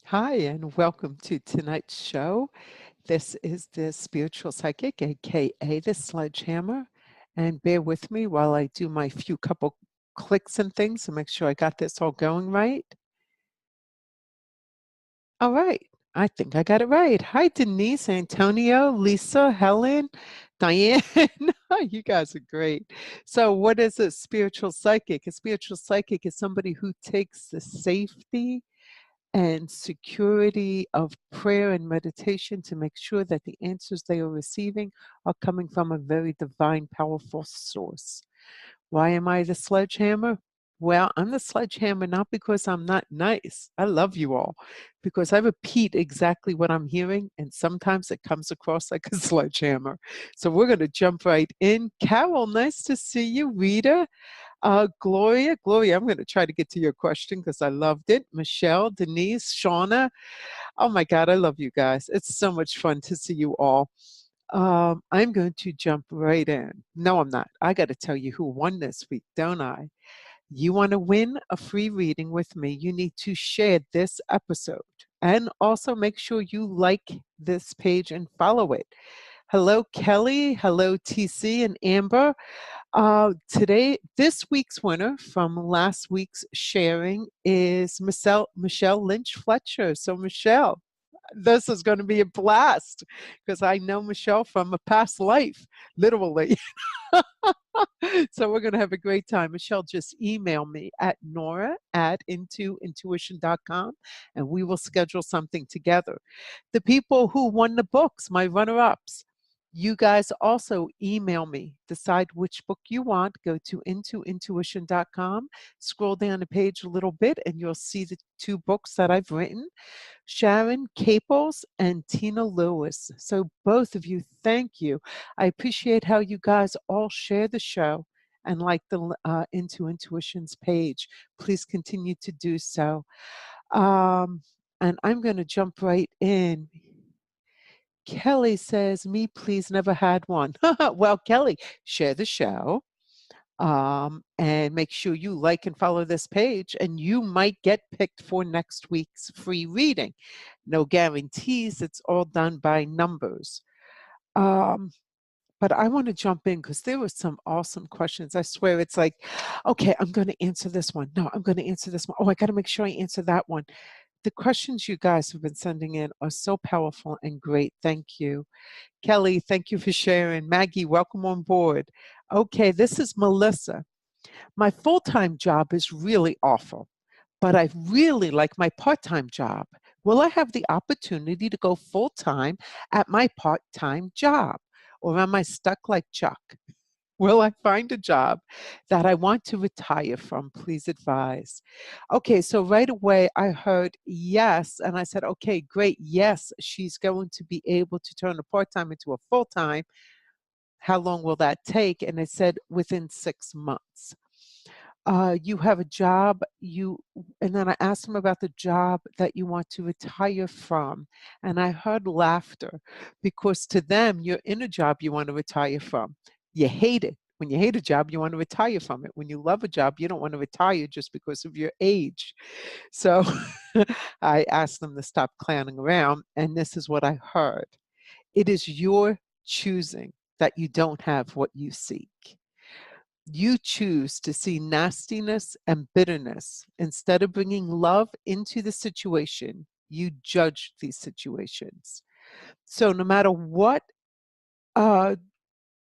Hi, and welcome to tonight's show. This is the spiritual psychic, aka the Sledgehammer. And bear with me while I do my few couple clicks and things to make sure I got this all going right. All right. I think I got it right. Hi, Denise, Antonio, Lisa, Helen, Diane. You guys are great. So, what is a spiritual psychic? A spiritual psychic is somebody who takes the safety and security of prayer and meditation to make sure that the answers they are receiving are coming from a very divine, powerful source. Why am I the sledgehammer? Well, I'm the sledgehammer not because I'm not nice. I love you all because I repeat exactly what I'm hearing, and sometimes it comes across like a sledgehammer. So we're going to jump right in. Carol, nice to see you. Rita, Gloria, I'm going to try to get to your question because I loved it. Michelle, Denise, Shauna. Oh my God, I love you guys. It's so much fun to see you all. I'm going to jump right in. No, I'm not. I got to tell you who won this week, don't I? You want to win a free reading with me, you need to share this episode and also make sure you like this page and follow it. Hello, Kelly. Hello, TC and Amber. This week's winner from last week's sharing is Michelle Lynch Fletcher. So, Michelle, this is going to be a blast because I know Michelle from a past life, literally. So we're going to have a great time. Michelle, just email me at nora@intointuition.com and we will schedule something together. The people who won the books, my runner-ups, you guys also email me. Decide which book you want. Go to intointuition.com. Scroll down the page a little bit and you'll see the two books that I've written. Sharon Caples and Tina Lewis. So both of you, thank you. I appreciate how you guys all share the show and like the Into Intuition's page. Please continue to do so. And I'm going to jump right in. Kelly says, me please, never had one. Well, Kelly, share the show and make sure you like and follow this page, and you might get picked for next week's free reading. No guarantees, it's all done by numbers. Um, but I want to jump in because there were some awesome questions. I swear it's like, okay, I'm going to answer this one. No, I'm going to answer this one. Oh, I got to make sure I answer that one. The questions you guys have been sending in are so powerful and great. Thank you. Kelly, thank you for sharing. Maggie, welcome on board. Okay, this is Melissa. My full-time job is really awful, but I really like my part-time job. Will I have the opportunity to go full-time at my part-time job? Or am I stuck like Chuck? Will I find a job that I want to retire from? Please advise. Okay, so right away I heard yes, and I said, okay, great. Yes, she's going to be able to turn a part-time into a full-time. How long will that take? And it said within 6 months. You have a job, and then I asked him about the job that you want to retire from. And I heard laughter because to them, you're in a job you want to retire from. You hate it. When you hate a job, you want to retire from it. When you love a job, you don't want to retire just because of your age. So I asked them to stop clowning around, and this is what I heard. It is your choosing that you don't have what you seek. You choose to see nastiness and bitterness. Instead of bringing love into the situation, you judge these situations. So uh,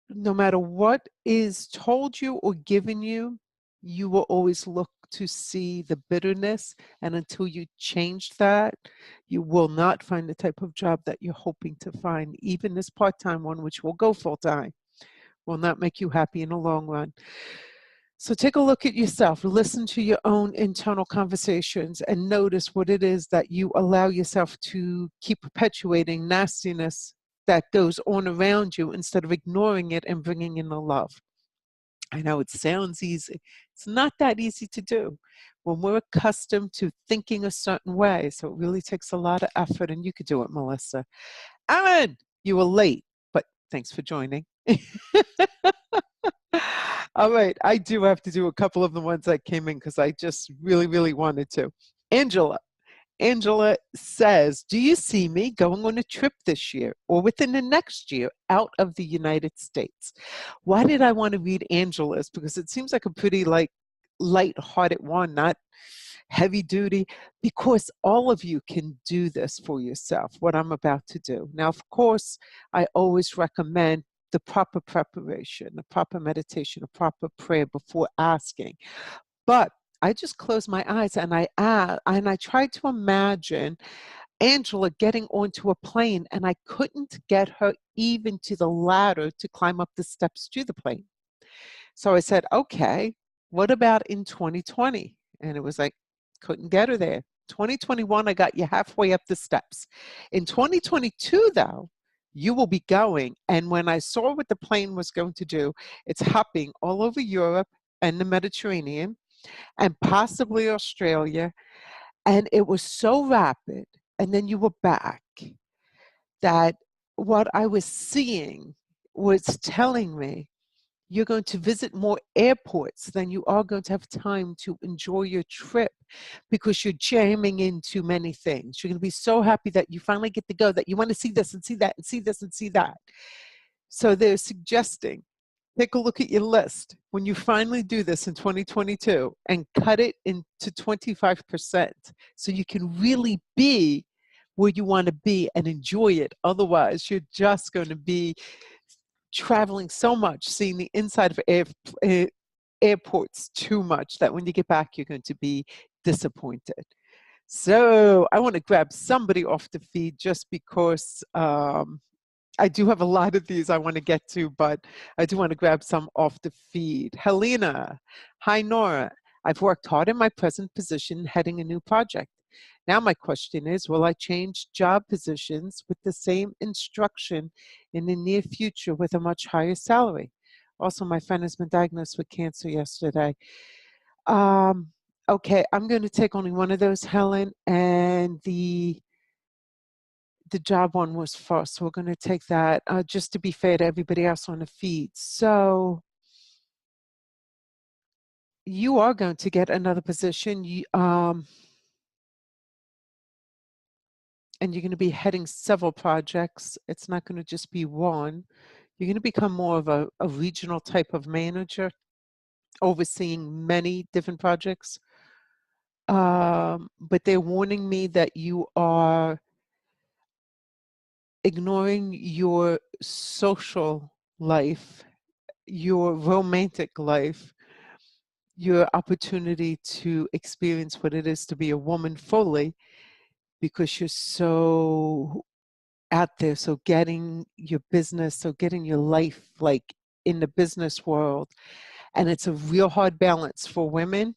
no matter what is told you or given you, you will always look to see the bitterness. And until you change that, you will not find the type of job that you're hoping to find. Even this part-time one, which will go full-time, will not make you happy in the long run. So take a look at yourself, listen to your own internal conversations, and notice what it is that you allow yourself to keep perpetuating nastiness that goes on around you instead of ignoring it and bringing in the love. I know it sounds easy. It's not that easy to do when we're accustomed to thinking a certain way. So it really takes a lot of effort, and you could do it, Melissa. Alan, you were late, but thanks for joining. All right, I do have to do a couple of the ones that came in because I just really, really wanted to. Angela, Angela says, do you see me going on a trip this year or within the next year out of the United States? Why did I want to read Angela's? Because it seems like a pretty light-hearted one, not heavy duty, because all of you can do this for yourself, what I'm about to do. Now, of course, I always recommend the proper preparation, the proper meditation, a proper prayer before asking. But I just closed my eyes and I tried to imagine Angela getting onto a plane, and I couldn't get her even to the ladder to climb up the steps to the plane. So I said, okay, what about in 2020? And it was like, couldn't get her there. 2021, I got you halfway up the steps. In 2022, though, you will be going. And when I saw what the plane was going to do, it's hopping all over Europe and the Mediterranean and possibly Australia. And it was so rapid. And then you were back, that what I was seeing was telling me you're going to visit more airports than you are going to have time to enjoy your trip, because you're jamming into many things. You're going to be so happy that you finally get to go, that you want to see this and see that and see this and see that. So they're suggesting, take a look at your list when you finally do this in 2022 and cut it into 25% so you can really be where you want to be and enjoy it. Otherwise, you're just going to be traveling so much, seeing the inside of airports too much, that when you get back, you're going to be disappointed. So I want to grab somebody off the feed just because I do have a lot of these I want to get to, but I do want to grab some off the feed. Helena, hi Nora. I've worked hard in my present position heading a new project. Now my question is, will I change job positions with the same instruction in the near future with a much higher salary? Also, my friend has been diagnosed with cancer yesterday. Okay, I'm going to take only one of those, Helen, and the job one was first. So we're going to take that just to be fair to everybody else on the feed. So you are going to get another position. And you're going to be heading several projects. It's not going to just be one. You're going to become more of a regional type of manager, overseeing many different projects. But they're warning me that you are ignoring your social life, your romantic life, your opportunity to experience what it is to be a woman fully, because you're so out there, so getting your business, so getting your life like in the business world. And it's a real hard balance for women,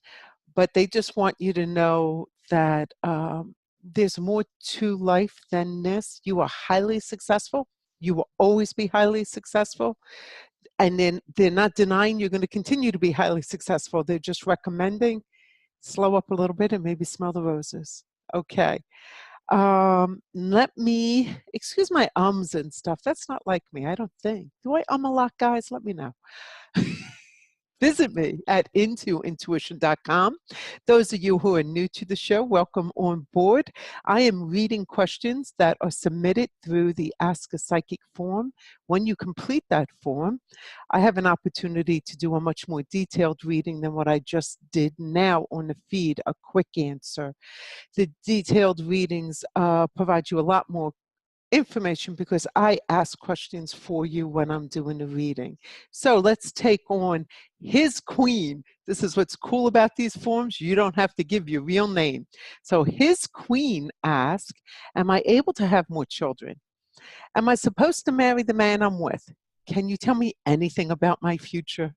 but they just want you to know that there's more to life than this. You are highly successful. You will always be highly successful. And then they're not denying you're going to continue to be highly successful. They're just recommending slow up a little bit and maybe smell the roses. Okay. Let me, excuse my ums and stuff. That's not like me, I don't think. Do I a lot, guys? Let me know. Visit me at intuition.com. Those of you who are new to the show, welcome on board. I am reading questions that are submitted through the Ask a Psychic form. When you complete that form, I have an opportunity to do a much more detailed reading than what I just did now on the feed, a quick answer. The detailed readings provide you a lot more information because I ask questions for you when I'm doing the reading. So let's take on his queen. This is what's cool about these forms. You don't have to give your real name. So his queen asked, am I able to have more children? Am I supposed to marry the man I'm with? Can you tell me anything about my future?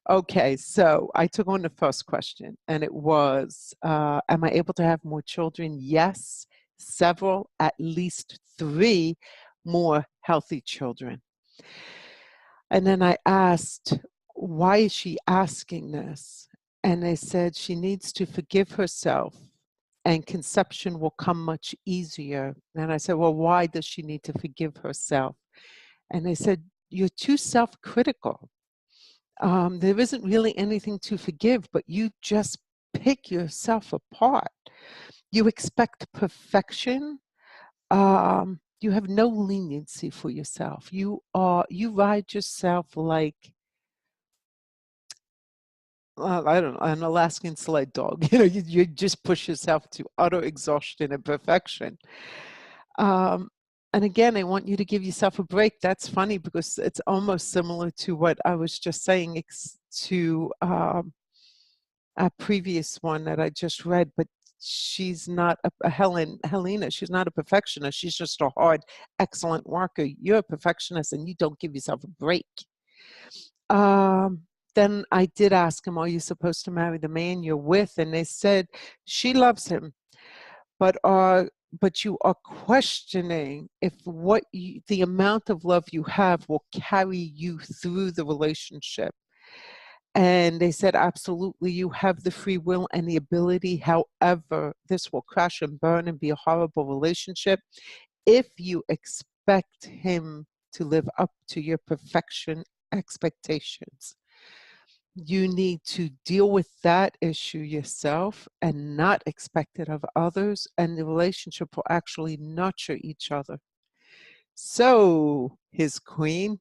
Okay, so I took on the first question, and it was, am I able to have more children? Yes, several, at least 3 more healthy children. And then I asked, why is she asking this? And they said she needs to forgive herself and conception will come much easier. And I said, well, why does she need to forgive herself? And they said, you're too self-critical. There isn't really anything to forgive, but you just pick yourself apart. You expect perfection. You have no leniency for yourself. You ride yourself like, I don't know, an Alaskan sled dog. You just push yourself to utter exhaustion and perfection. Um, and again, I want you to give yourself a break. That's funny because it's almost similar to what I was just saying to a previous one that I just read, but she's not Helena, she's not a perfectionist. She's just a hard, excellent worker. You're a perfectionist and you don't give yourself a break. Then I did ask him, are you supposed to marry the man you're with? And they said, she loves him, but you are questioning if the amount of love you have will carry you through the relationship. And they said, absolutely, you have the free will and the ability. However, this will crash and burn and be a horrible relationship if you expect him to live up to your perfection expectations. You need to deal with that issue yourself and not expect it of others, and the relationship will actually nurture each other. So, his queen,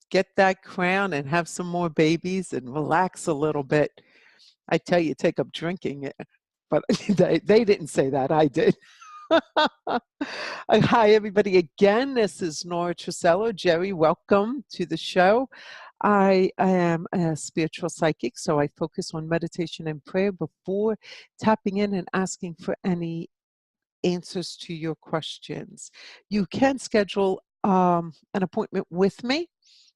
get that crown and have some more babies and relax a little bit. I tell you, take up drinking, but they didn't say that, I did. Hi, everybody. Again, this is Nora Truscello. Jerry, welcome to the show. I am a spiritual psychic, so I focus on meditation and prayer before tapping in and asking for any answers to your questions. You can schedule an appointment with me.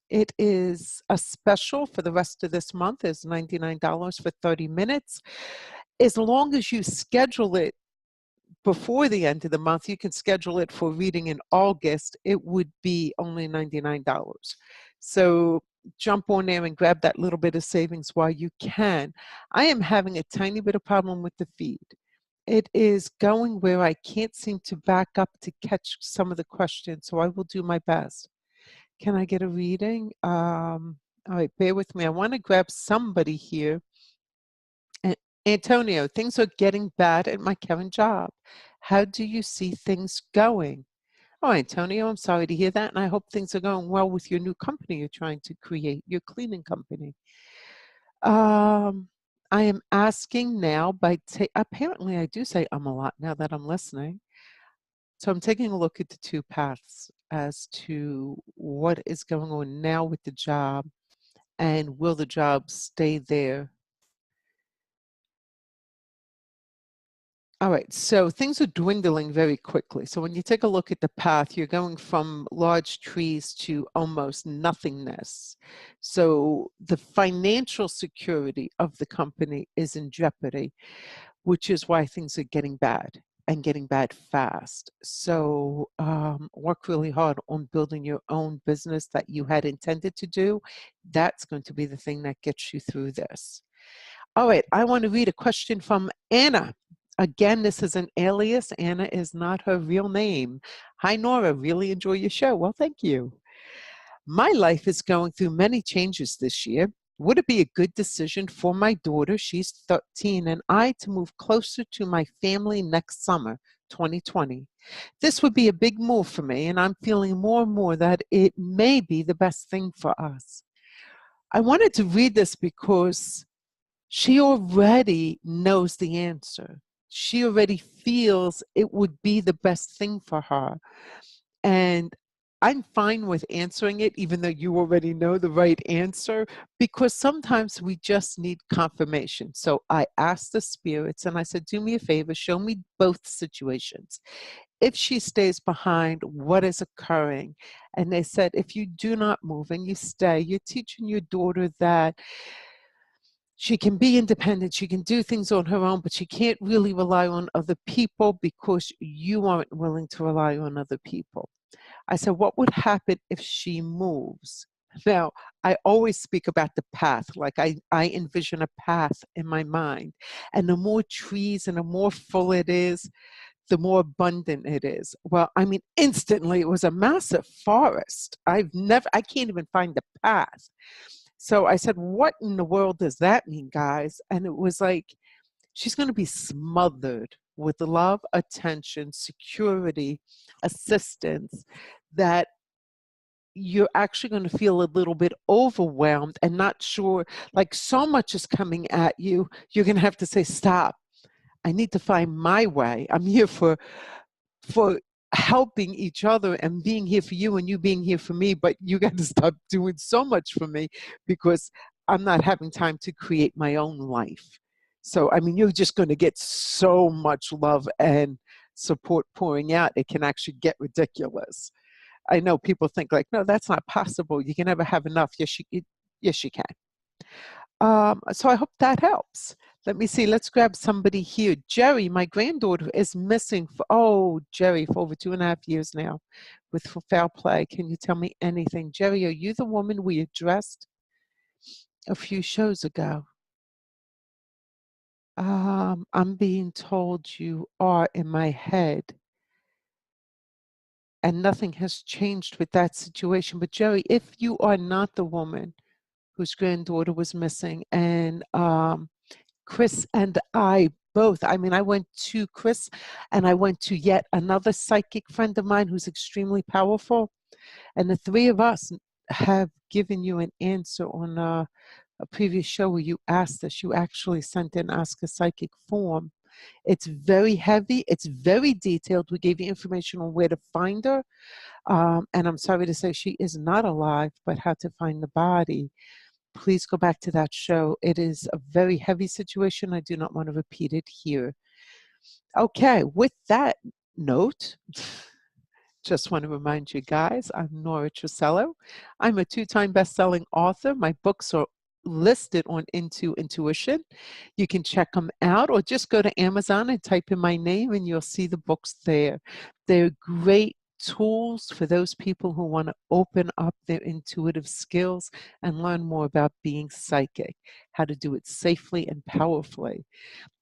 It is a special for the rest of this month. It's $99 for 30 minutes. As long as you schedule it before the end of the month, you can schedule it for reading in August. It would be only $99. So jump on there and grab that little bit of savings while you can. I am having a tiny bit of problem with the feed. It is going where I can't seem to back up to catch some of the questions, so I will do my best. Can I get a reading? All right, bear with me. I want to grab somebody here. Antonio, things are getting bad at my current job. How do you see things going? Oh, Antonio, I'm sorry to hear that, and I hope things are going well with your new company you're trying to create, your cleaning company. I am asking now apparently I do say a lot now that I'm listening. So I'm taking a look at the two paths as to what is going on now with the job and will the job stay there. All right, so things are dwindling very quickly. So when you take a look at the path, you're going from large trees to almost nothingness. So the financial security of the company is in jeopardy, which is why things are getting bad and getting bad fast. So work really hard on building your own business that you had intended to do. That's going to be the thing that gets you through this. All right, I want to read a question from Anna. Again, this is an alias. Anna is not her real name. Hi, Nora. Really enjoy your show. Well, thank you. My life is going through many changes this year. Would it be a good decision for my daughter, she's 13, and I to move closer to my family next summer, 2020? This would be a big move for me, and I'm feeling more and more that it may be the best thing for us. I wanted to read this because she already knows the answer. She already feels it would be the best thing for her. And I'm fine with answering it, even though you already know the right answer, because sometimes we just need confirmation. So I asked the spirits and I said, do me a favor, show me both situations. If she stays behind, what is occurring? And they said, if you do not move and you stay, you're teaching your daughter that she can be independent, she can do things on her own, but she can't really rely on other people because you aren't willing to rely on other people. I said, what would happen if she moves? Now, I always speak about the path, like I envision a path in my mind. And the more trees and the more full it is, the more abundant it is. Well, I mean, instantly it was a massive forest. I can't even find the path. So I said, what in the world does that mean, guys? And it was like, She's going to be smothered with love, attention, security, assistance, that you're actually going to feel a little bit overwhelmed and not sure, like so much is coming at you. You're going to have to say, stop. I need to find my way. I'm here for helping each other and being here for you and you being here for me, but you got to stop doing so much for me because I'm not having time to create my own life. So, I mean, you're just going to get so much love and support pouring out. It can actually get ridiculous. I know people think like, no, that's not possible. You can never have enough. Yes, you can. So I hope that helps. Let me see. Let's grab somebody here. Jerry, my granddaughter, is missing Jerry, for over 2.5 years now with foul play. Can you tell me anything? Jerry, are you the woman we addressed a few shows ago? I'm being told you are in my head, and nothing has changed with that situation. But Jerry, if you are not the woman whose granddaughter was missing, and Chris and I both, I mean, I went to Chris and I went to yet another psychic friend of mine who's extremely powerful. And the three of us have given you an answer on a previous show where you asked us. You actually sent in Ask a Psychic form. It's very heavy. It's very detailed. We gave you information on where to find her. And I'm sorry to say she is not alive, but how to find the body. Please go back to that show. It is a very heavy situation. I do not want to repeat it here. Okay, with that note, just want to remind you guys, I'm Nora Truscello. I'm a 2-time best-selling author. My books are listed on Into Intuition. You can check them out or just go to Amazon and type in my name and you'll see the books there. They're great tools for those people who want to open up their intuitive skills and learn more about being psychic, how to do it safely and powerfully.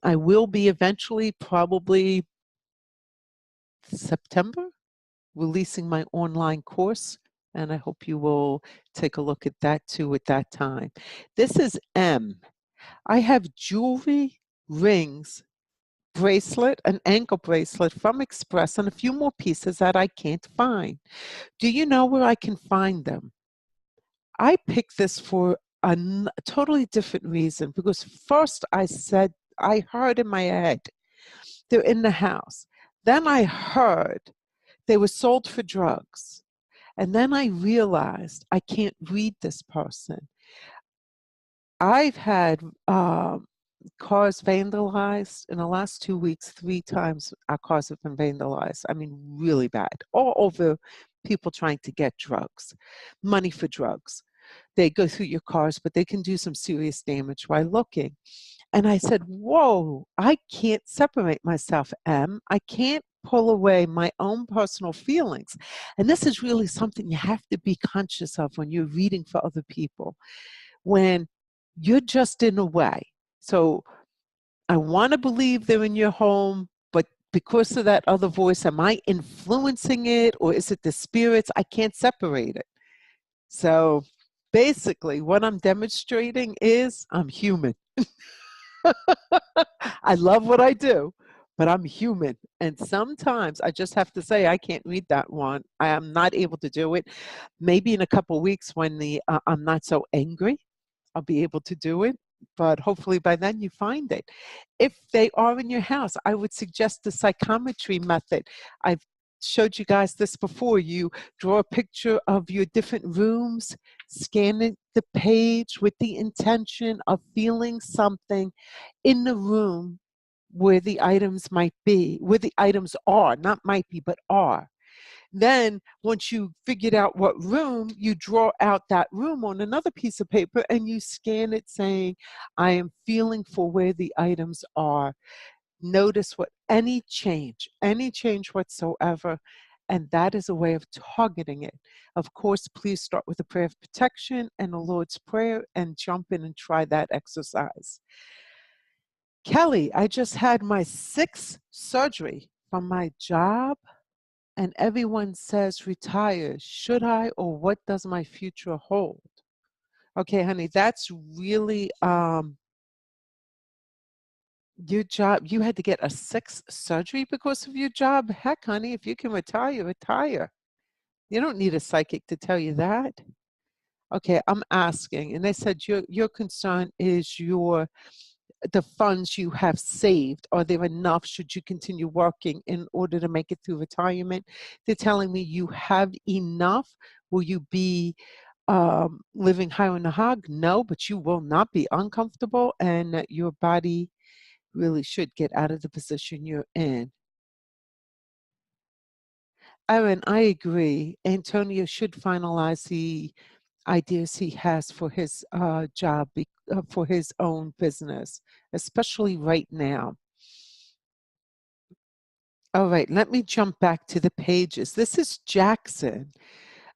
I will be eventually, probably September, releasing my online course, and I hope you will take a look at that too at that time. This is M. I have jewelry, rings, bracelet, an ankle bracelet from Express, and a few more pieces that I can't find. Do you know where I can find them? I picked this for a totally different reason, because first I heard in my head, they're in the house. Then I heard they were sold for drugs. And then I realized I can't read this person. I've had cars vandalized in the last 2 weeks. 3 times our cars have been vandalized. I mean, really bad. All over people trying to get drugs, money for drugs. They go through your cars, but they can do some serious damage while looking. And I said, whoa, I can't separate myself, Em. I can't pull away my own personal feelings. And this is really something you have to be conscious of when you're reading for other people, when you're just in a way. So I want to believe they're in your home, but because of that other voice, am I influencing it, or is it the spirits? I can't separate it. So basically what I'm demonstrating is I'm human. I love what I do, but I'm human. And sometimes I just have to say, I can't read that one. I am not able to do it. Maybe in a couple of weeks when I'm not so angry, I'll be able to do it. But hopefully by then you find it. If they are in your house, I would suggest the psychometry method. I've showed you guys this before. You draw a picture of your different rooms, scan the page with the intention of feeling something in the room where the items might be, where the items are, not might be, but are. Then once you figured out what room, you draw out that room on another piece of paper and you scan it saying, I am feeling for where the items are. Notice any change whatsoever. And that is a way of targeting it. Of course, please start with a prayer of protection and the Lord's Prayer and jump in and try that exercise. Kelly, I just had my 6th surgery from my job, and everyone says retire. Should I, or what does my future hold? Okay, honey, that's really Your job, you had to get a sixth surgery because of your job? Heck, honey, if you can retire, retire. You don't need a psychic to tell you that. Okay, I'm asking, and they said your concern is the funds you have saved. Are there enough should you continue working in order to make it through retirement? They're telling me you have enough. Will you be living high on the hog? No, but you will not be uncomfortable, and that your body really should get out of the position you're in. Erin, I agree. Antonio should finalize the ideas he has for his job, for his own business, especially right now. All right, let me jump back to the pages. This is Jackson.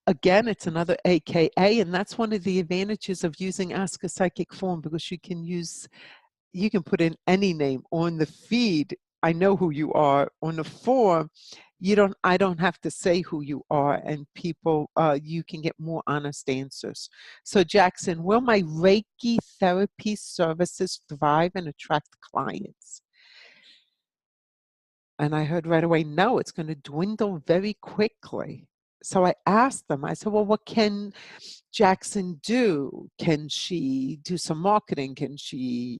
Again, it's another AKA, and that's one of the advantages of using Ask a Psychic form, because you can put in any name on the feed. I know who you are. On the form, I don't have to say who you are, and people, you can get more honest answers. So Jackson, will my Reiki therapy services thrive and attract clients? And I heard right away, no, it's going to dwindle very quickly. So I asked them, I said, well, what can Jackson do? Can she do some marketing? Can she,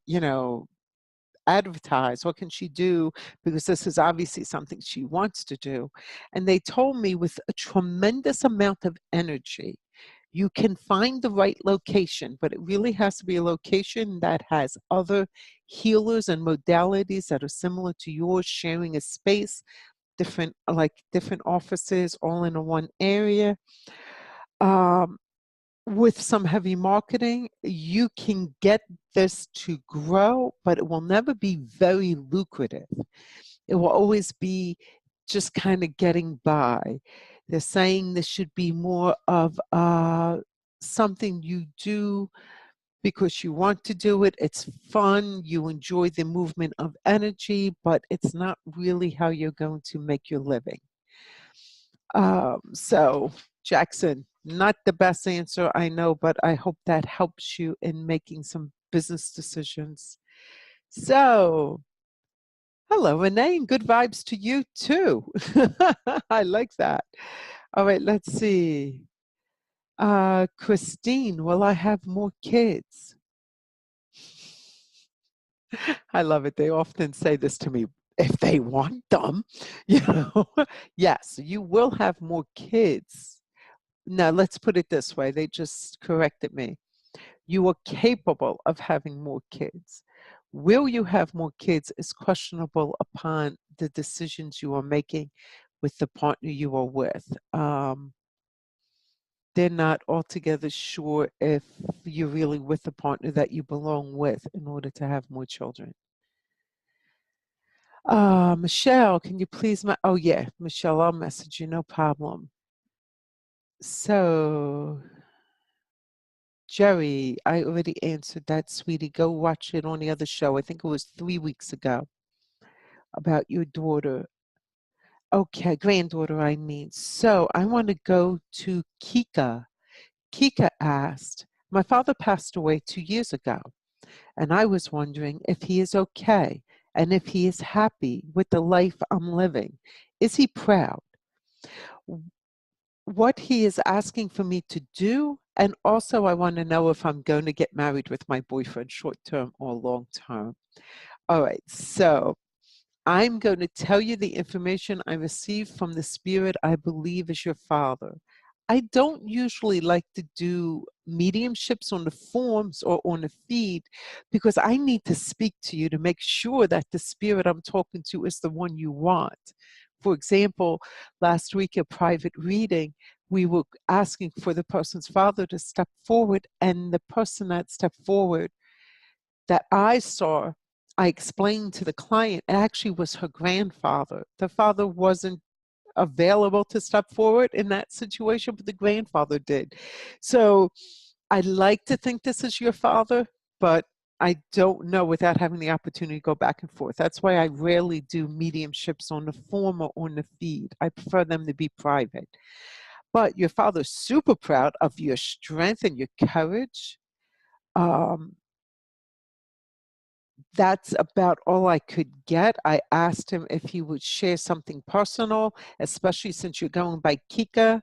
advertise? What can she do? Because this is obviously something she wants to do. And they told me with a tremendous amount of energy, you can find the right location, but it really has to be a location that has other healers and modalities that are similar to yours, sharing a space, different offices all in one area. With some heavy marketing, you can get this to grow, but it will never be very lucrative. It will always be just kind of getting by. They're saying this should be more of something you do because you want to do it. It's fun. You enjoy the movement of energy, but it's not really how you're going to make your living. So, Jackson, not the best answer, I know, but I hope that helps you in making some business decisions. So, hello, Renee, and good vibes to you too. I like that. All right, let's see. Christine, will I have more kids? I love it. They often say this to me, if they want them, you know. Yes, you will have more kids. Now, let's put it this way. They just corrected me. You are capable of having more kids. Will you have more kids is questionable upon the decisions you are making with the partner you are with. They're not altogether sure if you're really with the partner that you belong with in order to have more children. Michelle, can you please, oh yeah, Michelle, I'll message you, no problem. So, Jerry, I already answered that, sweetie. Go watch it on the other show. I think it was 3 weeks ago about your daughter. Okay, granddaughter, I mean. So I want to go to Kika. Kika asked, my father passed away 2 years ago, and I was wondering if he is okay and if he is happy with the life I'm living. Is he proud? What he is asking for me to do, and also I want to know if I'm going to get married with my boyfriend short term or long term. All right, so I'm going to tell you the information I received from the spirit I believe is your father. I don't usually like to do mediumships on the forms or on the feed because I need to speak to you to make sure that the spirit I'm talking to is the one you want. For example, last week, a private reading, we were asking for the person's father to step forward, and the person that stepped forward that I saw, I explained to the client, it actually was her grandfather. The father wasn't available to step forward in that situation, but the grandfather did. So I like to think this is your father, but I don't know without having the opportunity to go back and forth. That's why I rarely do mediumships on the form or on the feed. I prefer them to be private. But your father's super proud of your strength and your courage. that's about all I could get. I asked him if he would share something personal, especially since you're going by Kika,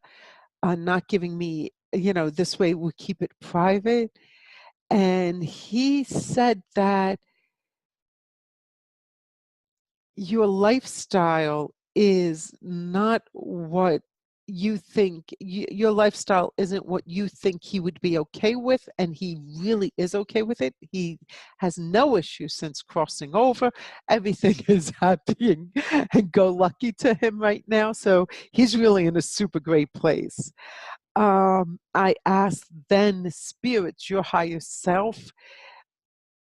not giving me, this way we keep it private. And he said that your lifestyle is not what you think. Your lifestyle isn't what you think he would be okay with, and he really is okay with it. He has no issue since crossing over. Everything is happy and go lucky to him right now. So he's really in a super great place. I asked then spirits, your higher self,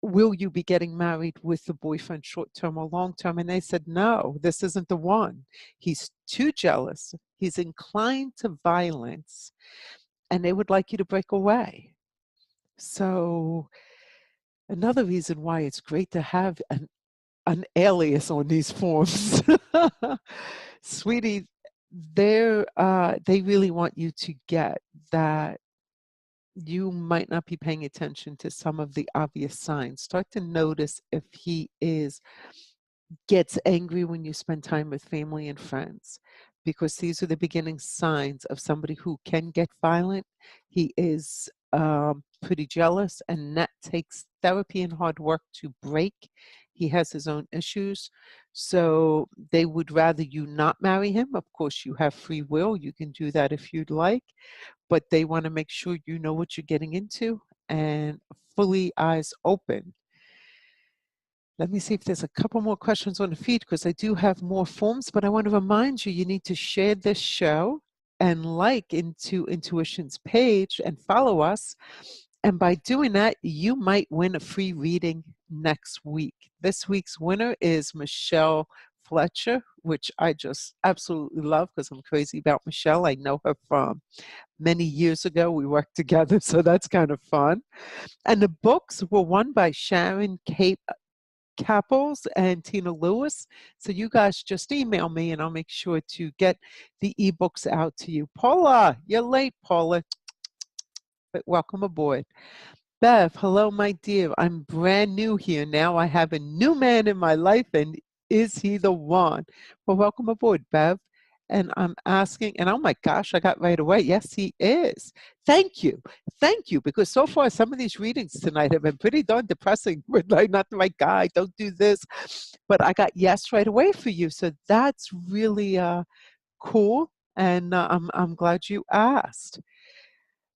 will you be getting married with the boyfriend short term or long term? And they said, no, this isn't the one. He's too jealous. He's inclined to violence, and they would like you to break away. So, another reason why it's great to have an alias on these forms. Sweetie, they really want you to get that you might not be paying attention to some of the obvious signs. Start to notice if he gets angry when you spend time with family and friends, because these are the beginning signs of somebody who can get violent. He is pretty jealous, and that takes therapy and hard work to break. He has his own issues, so they would rather you not marry him. Of course, you have free will. You can do that if you'd like, but they want to make sure you know what you're getting into and fully eyes open. Let me see if there's a couple more questions on the feed, because I do have more forms, but I want to remind you, you need to share this show and like into Intuition's page and follow us. And by doing that, you might win a free reading next week. This week's winner is Michelle Fletcher, which I just absolutely love because I'm crazy about Michelle. I know her from many years ago. We worked together, so that's kind of fun. And the books were won by Sharon Kate Capples and Tina Lewis. So you guys just email me and I'll make sure to get the ebooks out to you. Paula, you're late, Paula, but welcome aboard. Bev, hello, my dear. I'm brand new here now. I have a new man in my life, and is he the one? Well, welcome aboard, Bev. And I'm asking, and oh my gosh, I got right away. Yes, he is. Thank you. Thank you. Because so far, some of these readings tonight have been pretty darn depressing. We're like, not the right guy, don't do this. But I got yes right away for you. So that's really cool. And I'm glad you asked.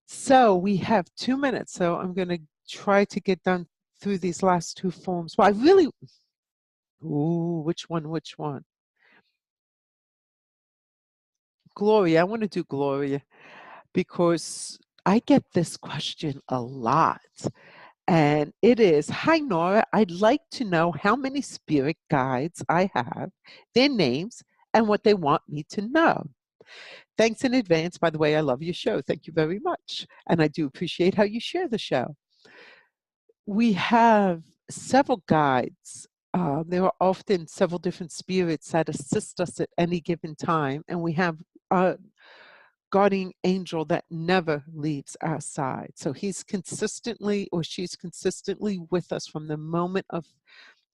So we have 2 minutes. So I'm going to try to get done through these last two forms. Well, I really, ooh, which one? Gloria, I want to do Gloria because I get this question a lot. And it is, hi Nora, I'd like to know how many spirit guides I have, their names, and what they want me to know. Thanks in advance. By the way, I love your show. Thank you very much. And I do appreciate how you share the show. We have several guides. There are often several different spirits that assist us at any given time. And we have a guardian angel that never leaves our side. So he's consistently, or she's consistently with us from the moment of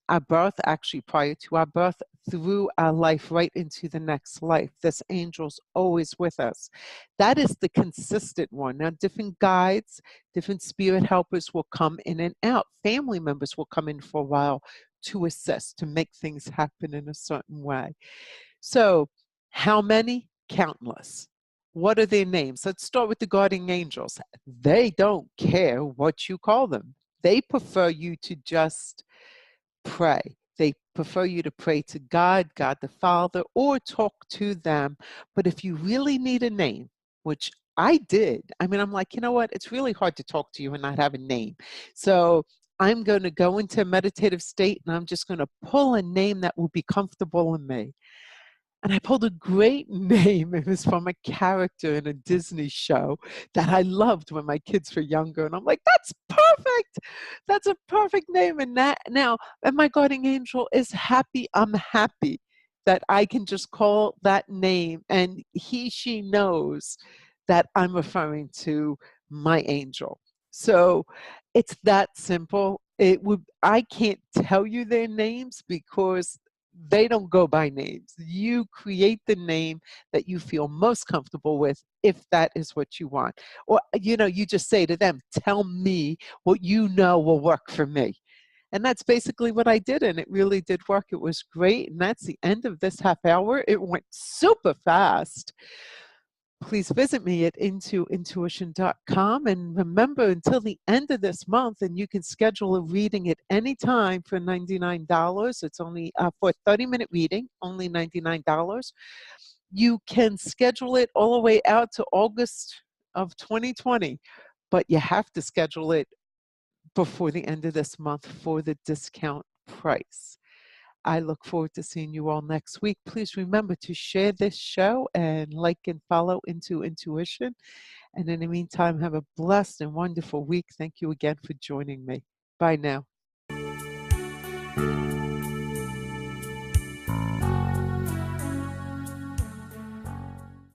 our birth, actually prior to our birth, through our life right into the next life. This angel's always with us. That is the consistent one. Now, different guides, different spirit helpers will come in and out. Family members will come in for a while to assist, to make things happen in a certain way. So, how many? Countless. What are their names? Let's start with the guardian angels. They don't care what you call them. They prefer you to just pray. They prefer you to pray to God, God the Father, or talk to them. But if you really need a name, which I did, I mean, I'm like, you know what? It's really hard to talk to you and not have a name. So I'm going to go into a meditative state and I'm just going to pull a name that will be comfortable in me. And I pulled a great name. It was from a character in a Disney show that I loved when my kids were younger. And I'm like, that's perfect. That's a perfect name. And that now, and my guardian angel is happy. I'm happy that I can just call that name. And she knows that I'm referring to my angel. So it's that simple. I can't tell you their names because they don't go by names. You create the name that you feel most comfortable with, if that is what you want. Or, you just say to them, tell me what you know will work for me. And that's basically what I did, and it really did work. It was great, and that's the end of this half hour. It went super fast. Please visit me at intuition.com, and remember, until the end of this month, and you can schedule a reading at any time for $99. It's only for a 30-minute reading, only $99. You can schedule it all the way out to August of 2020, but you have to schedule it before the end of this month for the discount price. I look forward to seeing you all next week. Please remember to share this show and like and follow Into Intuition. And in the meantime, have a blessed and wonderful week. Thank you again for joining me. Bye now.